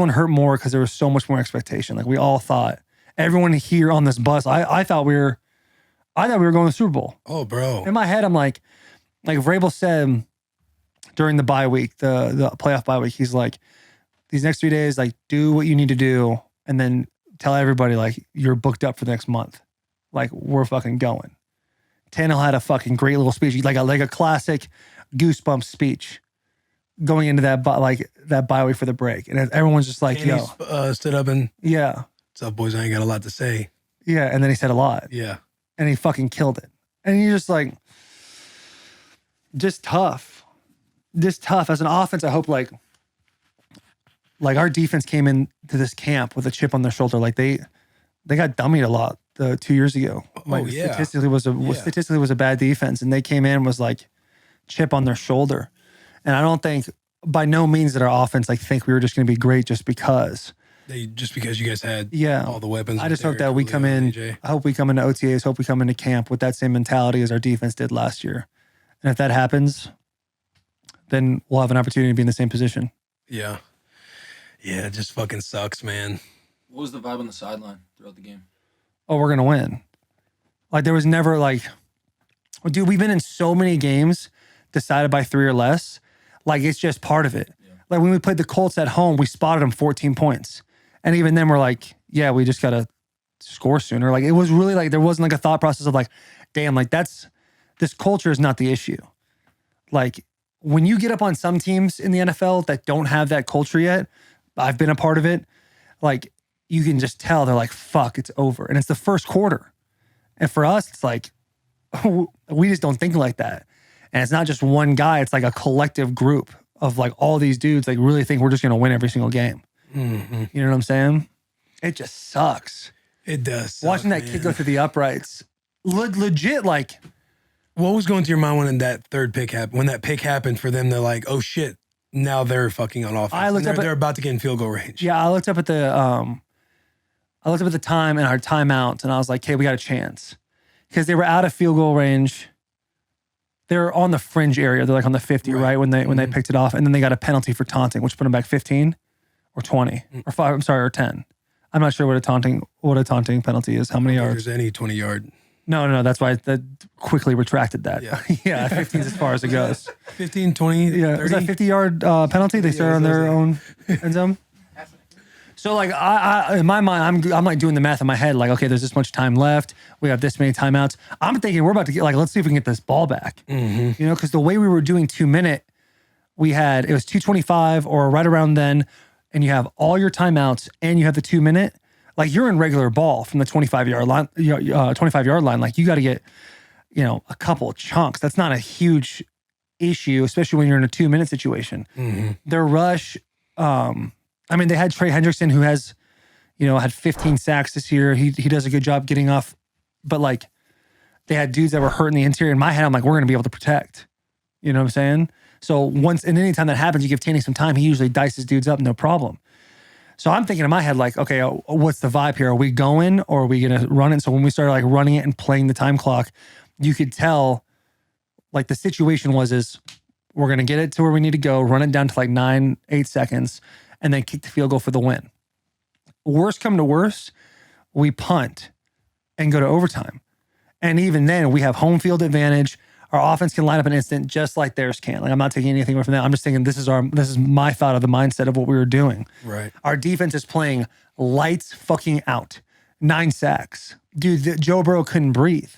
one hurt more because there was so much more expectation. Like we all thought, everyone here on this bus, I thought we were going to the Super Bowl. Oh, bro. In my head, I'm like Vrabel said during the bye week, the playoff bye week, he's like, these next 3 days, like do what you need to do, and then tell everybody like you're booked up for the next month. Like we're fucking going. Tannehill had a fucking great little speech, like a classic goosebump speech going into that bye week for the break, and everyone's just like, and he stood up and what's up, boys? I ain't got a lot to say. Yeah, and then he said a lot. Yeah, and he fucking killed it. And you're just like, just tough as an offense. I hope like our defense came into this camp with a chip on their shoulder. Like they got dummied a lot 2 years ago. Like statistically was a bad defense, and they came in was like chip on their shoulder. And I don't think by no means that our offense like think we were just going to be great just because you guys had all the weapons. I just hope that we come in. I hope we come into OTAs. Hope we come into camp with that same mentality as our defense did last year. And if that happens, then we'll have an opportunity to be in the same position. Yeah. Yeah, it just fucking sucks, man. What was the vibe on the sideline throughout the game? Oh, we're going to win. Like, there was never like, dude, we've been in so many games decided by 3 or less. Like, it's just part of it. Yeah. Like, when we played the Colts at home, we spotted them 14 points. And even then, we're like, yeah, we just got to score sooner. Like, it was really like, there wasn't like a thought process of like, damn, like this culture is not the issue. Like, when you get up on some teams in the NFL that don't have that culture yet, I've been a part of it, like, you can just tell they're like, fuck, it's over. And it's the first quarter. And for us, it's like, we just don't think like that. And it's not just one guy, it's like a collective group of like all these dudes like really think we're just going to win every single game. Mm-hmm. You know what I'm saying? It just sucks. It does suck, watching that kid go through the uprights. Legit, like. What was going through your mind when that third pick happened? When that pick happened for them, they're like, oh shit, now they're fucking on offense. They're about to get in field goal range. Yeah, I looked up at the time and our timeout, and I was like, okay, we got a chance. Because they were out of field goal range. They're on the fringe area. They're like on the 50, right? When they picked it off. And then they got a penalty for taunting, which put them back 15 or 20 or 5, I'm sorry, or 10. I'm not sure what a taunting penalty is. How many yards? There's any 20-yard. No. That's why I quickly retracted that. Yeah, 15 is as far as it goes. 15, 20, yeah. 30? Was that 50-yard penalty? They started on their own end zone? So like I in my mind, I'm like doing the math in my head, like, okay, there's this much time left. We have this many timeouts. I'm thinking we're about to get like, let's see if we can get this ball back. Mm-hmm. You know, because the way we were doing 2-minute, it was 2:25 or right around then, and you have all your timeouts and you have the 2-minute. Like you're in regular ball from the 25-yard line, 25-yard line. Like you got to get, a couple of chunks. That's not a huge issue, especially when you're in a 2-minute situation. Mm-hmm. Their rush. They had Trey Hendrickson, who has, had 15 sacks this year. He does a good job getting off, but like they had dudes that were hurt in the interior. In my head, I'm like, we're going to be able to protect. You know what I'm saying? So anytime that happens, you give Tanny some time. He usually dices dudes up, no problem. So I'm thinking in my head, like, okay, what's the vibe here? Are we going or are we going to run it? So when we started like running it and playing the time clock, you could tell like the situation is we're going to get it to where we need to go, run it down to like 9-8 seconds, and then kick the field goal for the win. Worst come to worst, we punt and go to overtime. And even then, we have home field advantage. Our offense can line up an instant just like theirs can. Like I'm not taking anything away from that. I'm just thinking this is my thought of the mindset of what we were doing. Right. Our defense is playing lights fucking out. 9 sacks. Dude, Joe Burrow couldn't breathe.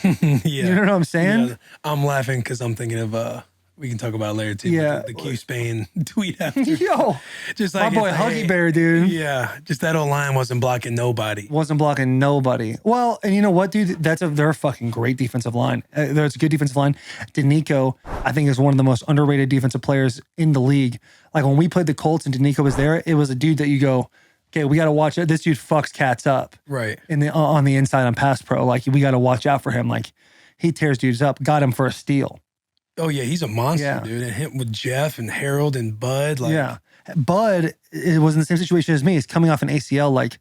Yeah. You know what I'm saying? Yeah, I'm laughing because I'm thinking of we can talk about it later too. Yeah. The Q Spain tweet after. Yo. Just like my boy Huggy Bear, dude. Yeah. Just that old line wasn't blocking nobody. Wasn't blocking nobody. Well, and you know what, dude? They're a fucking great defensive line. There's a good defensive line. Danico, I think, is one of the most underrated defensive players in the league. Like when we played the Colts and Danico was there, it was a dude that you go, okay, we got to watch it. This dude fucks cats up. Right. On the inside on pass pro. Like we got to watch out for him. Like he tears dudes up. Got him for a steal. Oh, yeah, he's a monster, dude. And him with Jeff and Harold and Bud. Like, yeah. Bud was in the same situation as me. He's coming off an ACL. Like,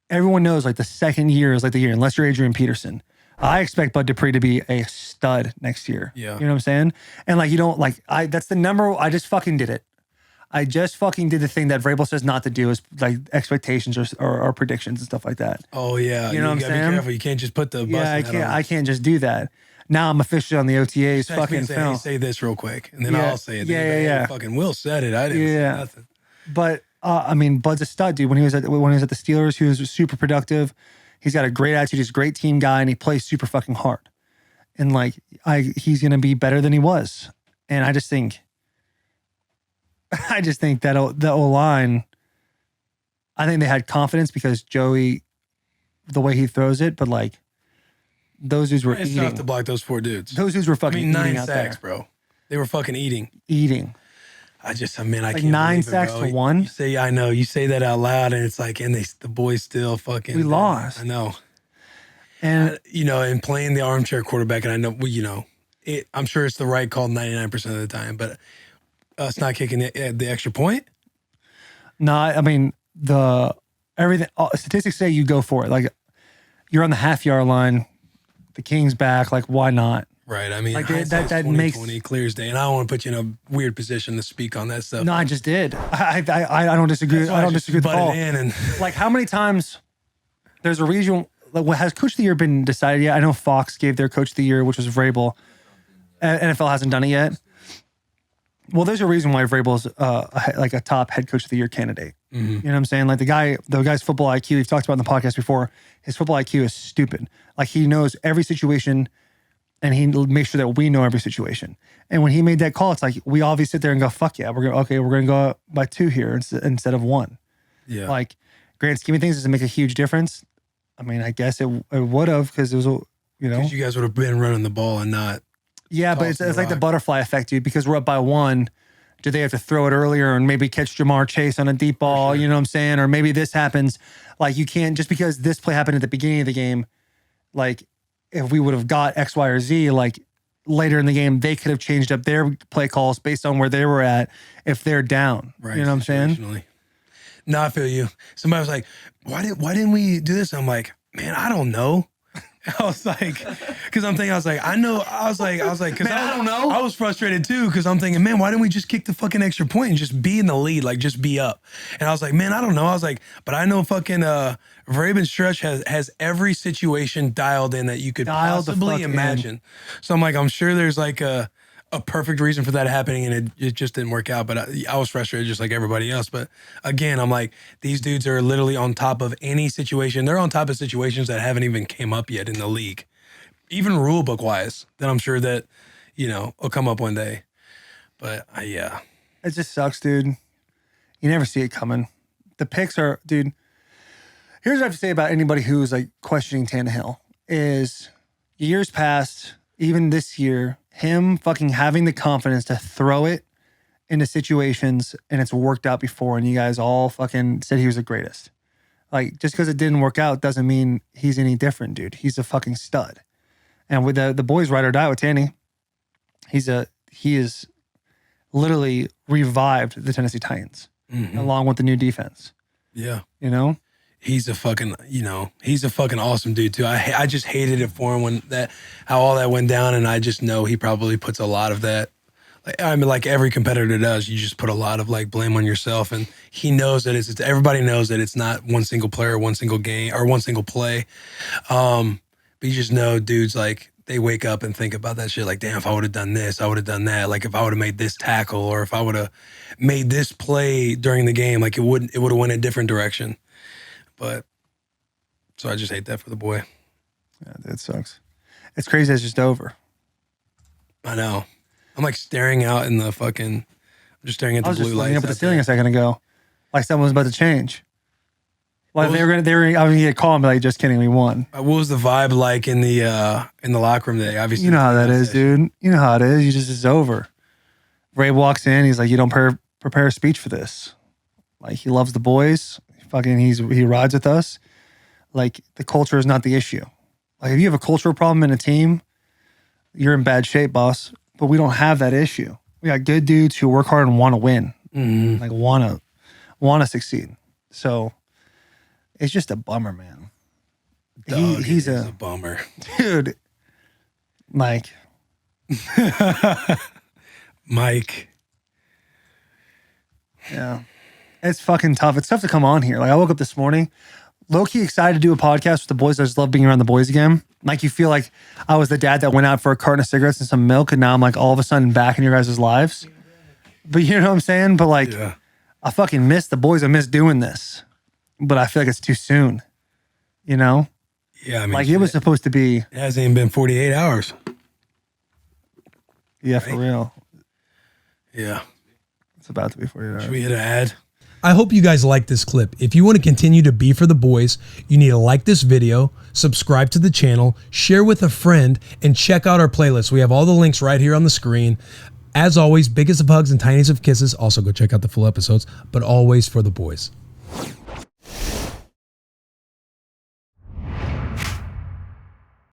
everyone knows, like, the second year is like the year, unless you're Adrian Peterson. I expect Bud Dupree to be a stud next year. Yeah. You know what I'm saying? And, like, you don't, like, that's the number, I just fucking did it. I just fucking did the thing that Vrabel says not to do, is like expectations or predictions and stuff like that. Oh yeah, you know what I'm gotta saying? Be careful. You can't just put the yeah. I can't just do that. Now I'm officially on the OTAs. Fucking say, hey, say this real quick, and then Yeah. I'll say it. Yeah. Fucking Will said it. I didn't say nothing. But I mean, Bud's a stud, dude. When he was at the Steelers, he was super productive. He's got a great attitude. He's a great team guy, and he plays super fucking hard. And like, he's gonna be better than he was. And I just think that the O-line, I think they had confidence because Joey, the way he throws it, but like, those dudes were it's eating. tough to block those 4 dudes. Those dudes were fucking eating 9 out sacks, there. bro. They were fucking eating. I Like can't 9 believe sacks it, bro. to 1. You say, I know. You say that out loud, and it's like, and the boys still fucking. We lost. I know. And and playing the armchair quarterback, and I know, I'm sure it's the right call 99% of the time, but us not kicking the extra point. no, I mean statistics say you go for it. Like, you're on the half-yard line, the King's back. Like, why not? Right. I mean, Like, that 2020 makes clear as day, and I don't want to put you in a weird position to speak on that stuff. No, I just did. I don't disagree. I don't disagree with the call. Like, how many times there's a regional? Like, has Coach of the Year been decided yet? I know Fox gave their Coach of the Year, which was Vrabel. NFL hasn't done it yet. Well, there's a reason why Vrabel's like a top head Coach of the Year candidate. Mm-hmm. You know what I'm saying? Like, the guy's football IQ, we've talked about in the podcast before. His football IQ is stupid. Like, he knows every situation, and he makes sure that we know every situation. And when he made that call, it's like, we obviously sit there and go, fuck yeah, we're gonna go by 2 here instead of 1. Yeah. Like, grand scheme of things, does it make a huge difference? I mean, I guess it would have, because it was, Because you guys would have been running the ball and not. Yeah, but it's like the butterfly effect, dude, because we're up by 1. Do they have to throw it earlier and maybe catch Jamar Chase on a deep ball? Sure. You know what I'm saying? Or maybe this happens. Like, you can't, just because this play happened at the beginning of the game, like, if we would have got X, Y, or Z, like, later in the game, they could have changed up their play calls based on where they were at if they're down. Right. You know what I'm saying? No, I feel you. Somebody was like, why didn't we do this? I'm like, man, I don't know. I was like, because I'm thinking, I know. I was like, because I don't know. I was frustrated too, because I'm thinking, man, why didn't we just kick the fucking extra point and just be in the lead, like just be up? And I was like, man, I don't know. I was like, but I know fucking Vrabel Stretch has every situation dialed in that you could possibly imagine. So I'm like, I'm sure there's like a perfect reason for that happening, and it just didn't work out. But I was frustrated just like everybody else. But again, I'm like, these dudes are literally on top of any situation. They're on top of situations that haven't even came up yet in the league, even rule book wise, that I'm sure that, will come up one day. But yeah. It just sucks, dude. You never see it coming. The picks are, dude. Here's what I have to say about anybody who's like questioning Tannehill is years past, even this year, him fucking having the confidence to throw it into situations, and it's worked out before, and you guys all fucking said he was the greatest. Like, just because it didn't work out doesn't mean he's any different, dude. He's a fucking stud. And with the boys ride or die with Tanny, he is literally revived the Tennessee Titans along with the new defense. Yeah. He's a fucking awesome dude too. I just hated it for him how all that went down, and I just know he probably puts a lot of that. Like every competitor does, you just put a lot of like blame on yourself, and he knows that everybody knows that it's not one single player, one single game, or one single play. But you just know dudes like they wake up and think about that shit. Like, damn, if I would have done this, I would have done that. Like if I would have made this tackle, or if I would have made this play during the game, like it would have went a different direction. But so I just hate that for the boy. Yeah, that sucks. It's crazy. It's just over. I know. I'm like staring out in the fucking. I'm just staring at the blue lights. I was just looking up at the ceiling a second ago, like something was about to change. Like they were I was gonna get a call and be like, "Just kidding, we won." What was the vibe like in the locker room today? Obviously, you know how that is, dude. You know how it is. It's over. Ray walks in. He's like, "You don't prepare a speech for this." Like, he loves the boys. He rides with us. Like, the culture is not the issue. Like, if you have a cultural problem in a team, you're in bad shape, boss. But we don't have that issue. We got good dudes who work hard and want to win, like want to succeed. So it's just a bummer, man. He's a bummer, dude. Mike. Yeah. It's fucking tough. It's tough to come on here. Like I woke up this morning, low-key excited to do a podcast with the boys. I just love being around the boys again. Like you feel like I was the dad that went out for a carton of cigarettes and some milk, and now I'm like all of a sudden back in your guys' lives. But you know what I'm saying? But like I fucking miss the boys. I miss doing this. But I feel like it's too soon. You know? Yeah, I mean, like it was supposed to be. It hasn't even been 48 hours. Yeah, right? For real. Yeah. It's about to be 48 hours. Should we hit an ad? I hope you guys like this clip. If you want to continue to be for the boys, you need to like this video, subscribe to the channel, share with a friend, and check out our playlist. We have all the links right here on the screen. As always, biggest of hugs and tiniest of kisses. Also, go check out the full episodes, but always for the boys.